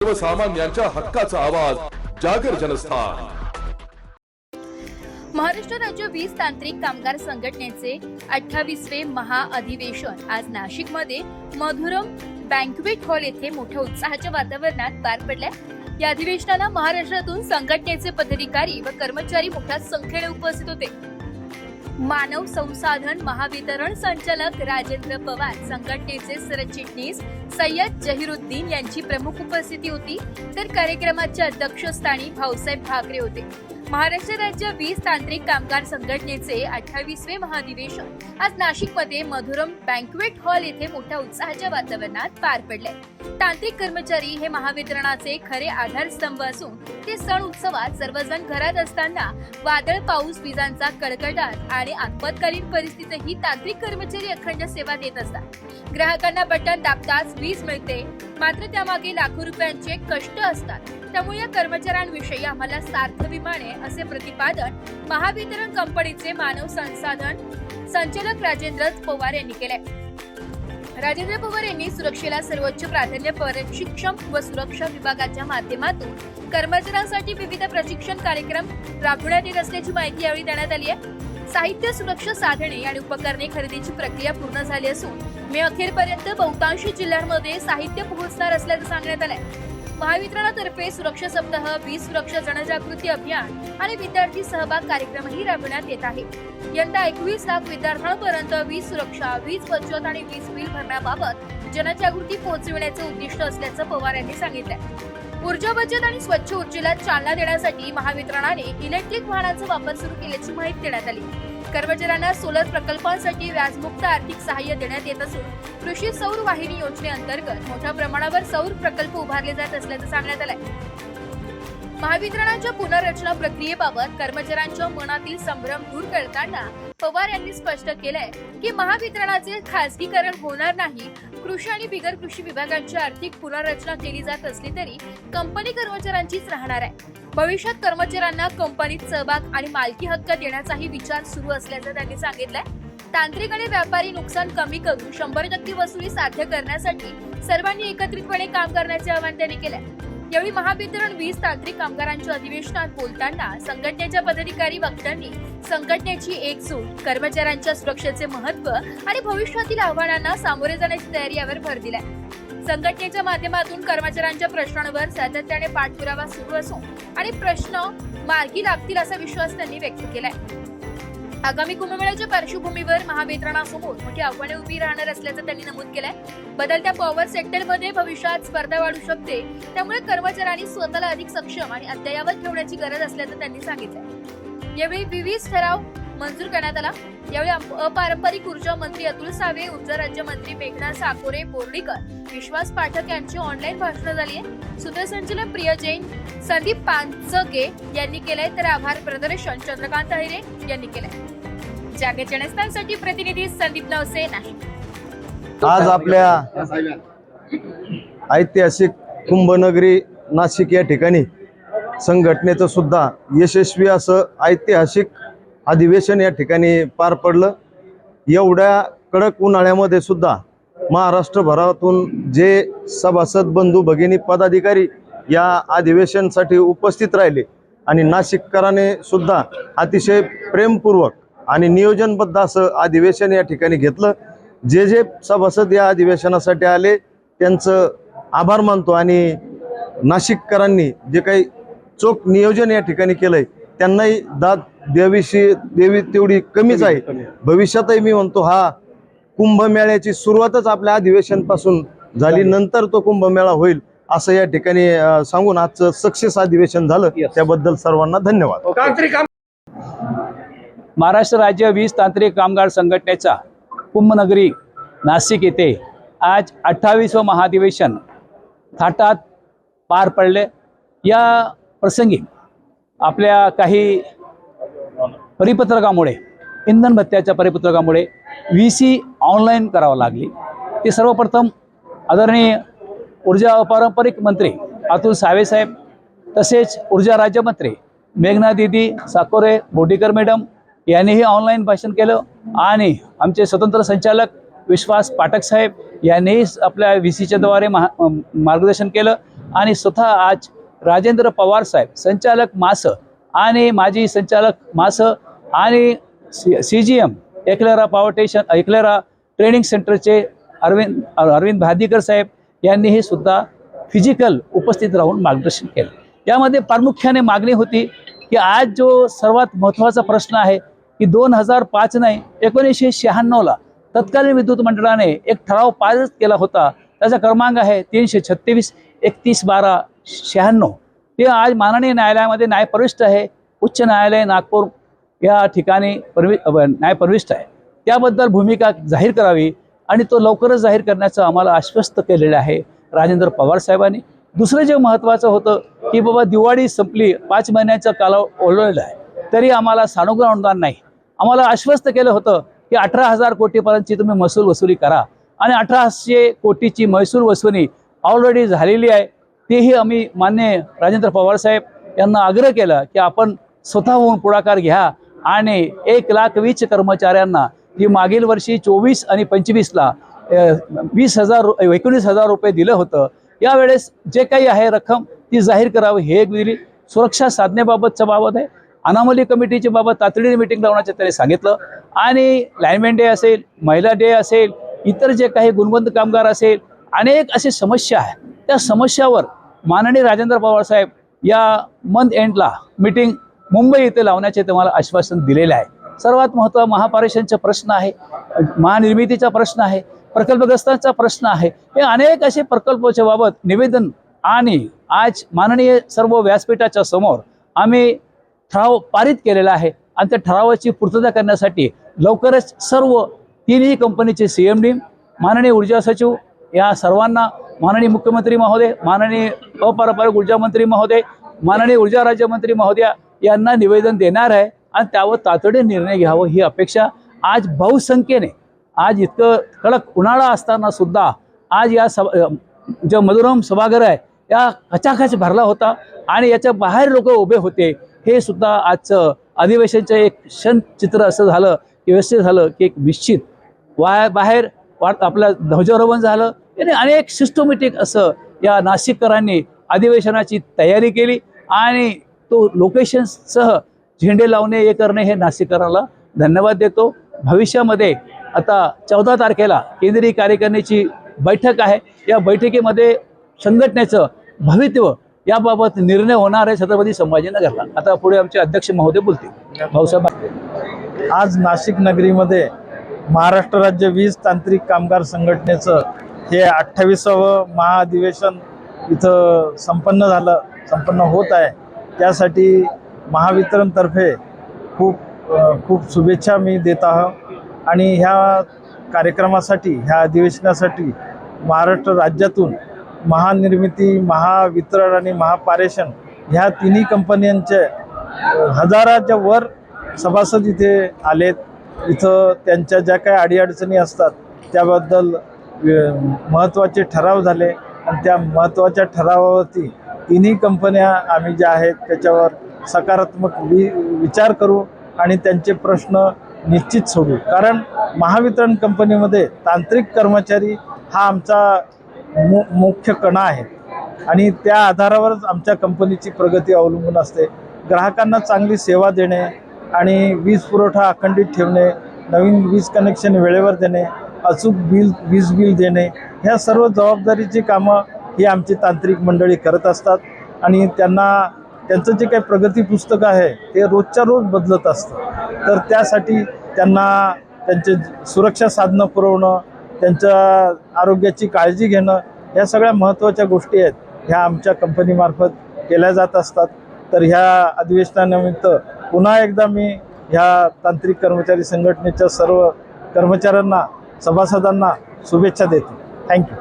सर्वसामान्यांच्या हक्काचा आवाज जागर जनस्थान। महाराष्ट्र राज्य वीज तांत्रिक कामगार संघटनेचे 28वे महाअधिवेशन आज नाशिकमध्ये मधुरम बँक्वेट हॉल येथे मोठ्या उत्साहाच्या वातावरणात पार पडले। या अधिवेशनाला महाराष्ट्रातून संघटनेचे पदाधिकारी व कर्मचारी मोठ्या संख्येने उपस्थित होते। मानव संसाधन महावितरण संचालक राजेंद्र पवार, संघटनेचे सरचिटणीस सय्यद जहीरुद्दीन यांची प्रमुख उपस्थिती होती, तर कार्यक्रमाच्या अध्यक्षस्थानी भाऊसाहेब भाकरे होते। महाराष्ट्र राज्य वीज तांत्रिक कामगार संघटनेचे 28वे महाअधिवेशन आज नाशिकमध्ये मधुरम बँक्वेट हॉल येथे मोठ्या उत्साहाच्या वातावरणात पार पडले। तांत्रिक कर्मचारी हे महावितरणाचे खरे आधारस्तंभ असून ते सण उत्सवात सर्वजण घरात असताना वादळ पाऊस विजांचा कडकडाट आणि आपत्कालीन परिस्थितीतही तांत्रिक कर्मचारी अखंड सेवा देत असतात। ग्राहकांना बटन दाबताच वीज मिळते, मात्र त्यामागे लाखो रुपयांचे कष्ट असतात। त्यामुळे या कर्मचाऱ्यांविषयी आम्हाला सार्थाभिमान असे प्रतिपादन महावितरण कंपनीचे मानव संसाधन संचालक राजेंद्र पवार यांनी केले। राजेंद्र पवार यांनी सुरक्षेला सर्वोच्च प्राधान्य, प्रशिक्षण व सुरक्षा विभागाच्या माध्यमातून कर्मचाऱ्यांसाठी विविध प्रशिक्षण कार्यक्रम राबवण्यात येत असल्याची माहिती यावेळी देण्यात आली आहे। साहित्य, सुरक्षा साधने आणि उपकरणे खरेदीची प्रक्रिया पूर्ण झाली असून मे अखेरपर्यंत बहुतांश जिल्ह्यांमध्ये साहित्य पोहोचणार असल्याचं सांगण्यात आलंय। महावितरणातर्फे सुरक्षा सप्ताह, वीज सुरक्षा जनजागृती अभियान आणि विद्यार्थी सहभाग कार्यक्रमही राबवण्यात येत आहे। यंदा 21 लाख विद्यार्थ्यांपर्यंत वीज सुरक्षा, वीज बचत आणि वीज बिल भरण्याबाबत जनजागृती पोहोचविण्याचे उद्दिष्ट असल्याचं पवार यांनी सांगितलं। ऊर्जा बचत आणि स्वच्छ ऊर्जेला चालना देण्यासाठी महावितरणाने इलेक्ट्रिक वाहनांचा वापर सुरू केल्याची माहिती देण्यात आली। कर्मचाऱ्यांना सोलर प्रकल्पांसाठी व्याजमुक्त आर्थिक सहाय्य देण्यात येत असून कृषी सौर वाहिनी योजनेअंतर्गत मोठ्या प्रमाणावर सौर प्रकल्प उभारले जात असल्याचं सांगण्यात आलंय। महावितरणाच्या पुनर्रचना प्रक्रियेबाबत कर्मचाऱ्यांच्या मनातील संभ्रम दूर करताना पवार यांनी स्पष्ट केलंय की महावितरणाचे खासगीकरण होणार नाही। कृषी आणि बिगर कृषी विभागांची आर्थिक पुनर्रचना केली जात असली तरी कंपनी कर्मचाऱ्यांचीच राहणार आहे। भविष्यात कर्मचाऱ्यांना कंपनीत सहभाग आणि मालकी हक्क देण्याचाही विचार सुरू असल्याचं त्यांनी सांगितलंय। तांत्रिक आणि व्यापारी नुकसान कमी करून 100% वसुली साध्य करण्यासाठी सर्वांनी एकत्रितपणे काम करण्याचे आवाहन त्यांनी केलंय। यावेळी महावितरण वीज तांत्रिक कामगारांच्या अधिवेशनात बोलताना संघटनेच्या पदाधिकारी वक्त्यांनी संघटनेची एकजूट, कर्मचाऱ्यांच्या सुरक्षेचे महत्त्व आणि भविष्यातील आव्हानांना सामोरे जाण्याची तयारी यावर भर दिलाय। संघटनेच्या माध्यमातून कर्मचाऱ्यांच्या प्रश्नांवर सातत्याने पाठपुरावा सुरू असून आणि प्रश्न मार्गी लागतील असा विश्वास त्यांनी व्यक्त केलाय। आगामी कुंभमेळ्याच्या पार्श्वभूमीवर महावितरणासमोर मोठी आव्हाने उभी राहणार असल्याचं त्यांनी नमूद केलंय। बदलत्या पॉवर सेक्टरमध्ये भविष्यात स्पर्धा वाढू शकते, त्यामुळे कर्मचाऱ्यांनी स्वतःला अधिक सक्षम आणि अद्ययावत ठेवण्याची गरज असल्याचं त्यांनी सांगितलंय। यावेळी विविध ठराव मंजूर करण्यात आला। यावेळी अपारंपरिक ऊर्जा मंत्री अतुल सावे, ऊर्जा राज्यमंत्री मेघना साकोरे बोर्डीकर, विश्वास पाठक यांची ऑनलाईन भाषणं झाली आहे। सूत्रसंचालन प्रिया जैन, संदीप पानसगे यांनी केलंय, तर आभार प्रदर्शन चंद्रकांत अहिरे यांनी केलंय। जागर जनस्थानसाठी प्रतिनिधी संदीप नवसे, नाशिक। आज आपल्या ऐतिहासिक कुंभनगरी नाशिक या ठिकाणी संघटनेचं सुद्धा यशस्वी असं ऐतिहासिक अधिवेशन या ठिकाणी पार पडलं। एवढ्या कडक उन्हाळ्यामध्ये सुद्धा महाराष्ट्रभरातून जे सभासद बंधू भगिनी पदाधिकारी या अधिवेशनासाठी उपस्थित राहिले आणि नाशिककरांनी सुद्धा अतिशय प्रेमपूर्वक आणि नियोजनबद्ध असं अधिवेशन या ठिकाणी घेतलं। जे जे सभासद या अधिवेशनासाठी आले त्यांचं आभार मानतो आणि नाशिककरांनी जे काही चोख नियोजन या ठिकाणी केलंय त्यांनाही दाद देवी तेवढी कमीच आहे। भविष्यातही मी म्हणतो हा कुंभमेळ्याची सुरुवातच आपल्या अधिवेशनपासून झाली, नंतर तो कुंभमेळा होईल असं या ठिकाणी सांगून आजचं सक्सेस अधिवेशन झालं, त्याबद्दल सर्वांना धन्यवाद। महाराष्ट्र राज्य वीज तांत्रिक कामगार संघटनेचा कुंभनगरी नाशिक येथे आज 28वे महाअधिवेशन थाटात पार पडले। या प्रसंगी आपल्या काही परिपत्रकामुळे, इंधन भत्त्याच्या परिपत्रकामुळे VC ऑनलाईन करावं लागली। ते सर्वप्रथम आदरणीय ऊर्जा अपारंपरिक मंत्री अतुल सावे साहेब, तसेच ऊर्जा राज्यमंत्री मेघना दीदी साकोरे बोर्डीकर मॅडम यांनीही ऑनलाईन भाषण केलं आणि आमचे स्वतंत्र संचालक विश्वास पाठक साहेब यांनीही आपल्या VCच्या द्वारे मार्गदर्शन केलं आणि स्वतः आज राजेंद्र पवार साहेब, संचालक मास आणि माजी संचालक मास आणि CGM एकलेरा ट्रेनिंग सेंटरचे अरविंद भादीकर साहेब यांनीही सुद्धा फिजिकल उपस्थित राहून मार्गदर्शन केलं. यामध्ये प्रामुख्याने मागणी होती की आज जो सर्वात महत्त्वाचा प्रश्न आहे की 2005 नाही 1996ला तत्कालीन विद्युत मंडळाने एक ठराव पारित केला होता. त्याचा क्रमांक आहे 336/31/1296. ते आज माननीय न्यायालयामध्ये न्यायप्रविष्ट आहे. उच्च न्यायालय नागपूर या ठिकाणी न्यायप्रविष्ट आहे. त्याबद्दल भूमिका जाहीर करावी आणि तो लवकरच जाहीर करण्याचं आम्हाला आश्वस्त केलेलं आहे राजेंद्र पवार साहेबांनी. दुसरं जे महत्त्वाचं होतं की बाबा दिवाळी संपली, 5 महिन्याचा कालावधी ओलांडला आहे, तरी आम्हाला सानुग्रह अनुदान नाही. आम्हाला आश्वस्त केलं होतं की 18,000 कोटीपर्यंतची तुम्ही महसूल वसुली करा आणि 1800 कोटीची महसूल वसुली ऑलरेडी झालेली आहे. तेही आम्ही मान्य राजेंद्र पवार साहेब यांना आग्रह केला की आपण स्वतःहून पुढाकार घ्या आणि 1,20,000 कर्मचाऱ्यांना जी मागील वर्षी 24 आणि 25ला 19,000 रुपये दिलं होतं, यावेळेस जे काही आहे रक्कम ती जाहीर करावी हे एक दिली. सुरक्षा साधनेबाबतच्या बाबत आहे, अनामली कमिटीच्या बाबत तातडीने मिटिंग लावण्याचे त्यांनी सांगितलं आणि लाईनमॅन डे असेल, महिला डे असेल, इतर जे काही गुणवंत कामगार असेल, अनेक अशी समस्या आहे. त्या समस्यावर माननीय राजेंद्र पवार साहेब या मंथ एंडला मीटिंग मुंबई येथे लावण्याचे तुम्हाला आश्वासन दिलेले आहे. सर्वात महत्त्व महापारेषणचा प्रश्न आहे, महानिर्मितीचा प्रश्न आहे, प्रकल्पग्रस्तांचा प्रश्न आहे. हे अनेक असे प्रकल्पाच्या बाबत निवेदन आणि आज माननीय सर्व व्यासपीठाच्या समोर आम्ही ठराव पारित केलेला आहे आणि त्या ठरावाची पूर्तता करण्यासाठी लवकरच सर्व तिन्ही कंपनीचे CMD, माननीय ऊर्जा सचिव या सर्वांना, माननीय मुख्यमंत्री महोदय, माननीय अपारंपरिक ऊर्जा मंत्री महोदय, माननीय ऊर्जा राज्यमंत्री महोदया यांना निवेदन देणार आहे आणि त्यावर तातडीने निर्णय घ्यावा ही अपेक्षा. आज बहुसंख्येने, आज इतकं कडक उन्हाळा असताना सुद्धा आज या जे मधुरम सभागृह आहे या खचाखच भरला होता आणि याच्या बाहेर लोक उभे होते. हे सुद्धा आजचं अधिवेशनचं एक क्षण चित्र असं झालं की व्यवस्थित झालं की एक निश्चित बाहेर आपलं ध्वजारोहण झालं. याने अनेक सिस्टमॅटिक असं या नाशिककरांनी अधिवेशनाची तयारी केली आणि तो लोकेशनसह झेंडे लावणे हे करणे हे नाशिककरांना धन्यवाद देतो. भविष्यामध्ये आता 14 तारखेला केंद्रीय कार्यकारिणीची बैठक आहे. या बैठकीमध्ये संघटनेचं भवितव्य याबाबत निर्णय होणार आहे छत्रपती संभाजीनगरला. आता पुढे आमचे अध्यक्ष महोदय बोलतील. भाऊसाहेब, आज नाशिक नगरीमध्ये महाराष्ट्र राज्य वीज तांत्रिक कामगार संघटनेचं हे 28वं महाअधिवेशन इथं संपन्न होत आहे. त्यासाठी महावितरणतर्फे खूप शुभेच्छा मी देत आहोत आणि ह्या कार्यक्रमासाठी, ह्या अधिवेशनासाठी महाराष्ट्र राज्यातून महानिर्मिती, महावितरण आणि महापारेषण ह्या तिन्ही कंपन्यांचे हजाराच्या वर सभासद इथे आलेत. इथं त्यांच्या ज्या काही अडीअडचणी असतात त्याबद्दल महत्त्वाचे ठराव झाले आणि त्या महत्त्वाच्या ठरावावरती तिन्ही कंपन्या आम्ही ज्या आहेत त्याच्यावर सकारात्मक विचार करू आणि त्यांचे प्रश्न निश्चित सोडू. कारण महावितरण कंपनीमध्ये तांत्रिक कर्मचारी हा आमचा मुख्य कणा आहे आणि त्या आधारावरच आमच्या कंपनीची प्रगती अवलंबून असते. ग्राहकांना चांगली सेवा देणे आणि वीज पुरवठा अखंडित ठेवणे, नवीन वीज कनेक्शन वेळेवर देणे, अचूक वीज बिल देणे, ह्या सर्व जबाबदारीची कामं ही आमची तांत्रिक मंडळी करत असतात आणि त्यांचं जे काही प्रगती पुस्तक आहे ते रोजच्या रोज बदलत असतं. तर त्यासाठी त्यांना त्यांचे सुरक्षा साधनं पुरवणं, त्यांच्या आरोग्याची काळजी घेणं, ह्या सगळ्या महत्त्वाच्या गोष्टी आहेत ह्या आमच्या कंपनीमार्फत केल्या जात असतात. तर ह्या अधिवेशनानिमित्त पुन्हा एकदा मी ह्या तांत्रिक कर्मचारी संघटनेच्या सर्व कर्मचाऱ्यांना, सभासदांना शुभेच्छा देतो. थँक्यू.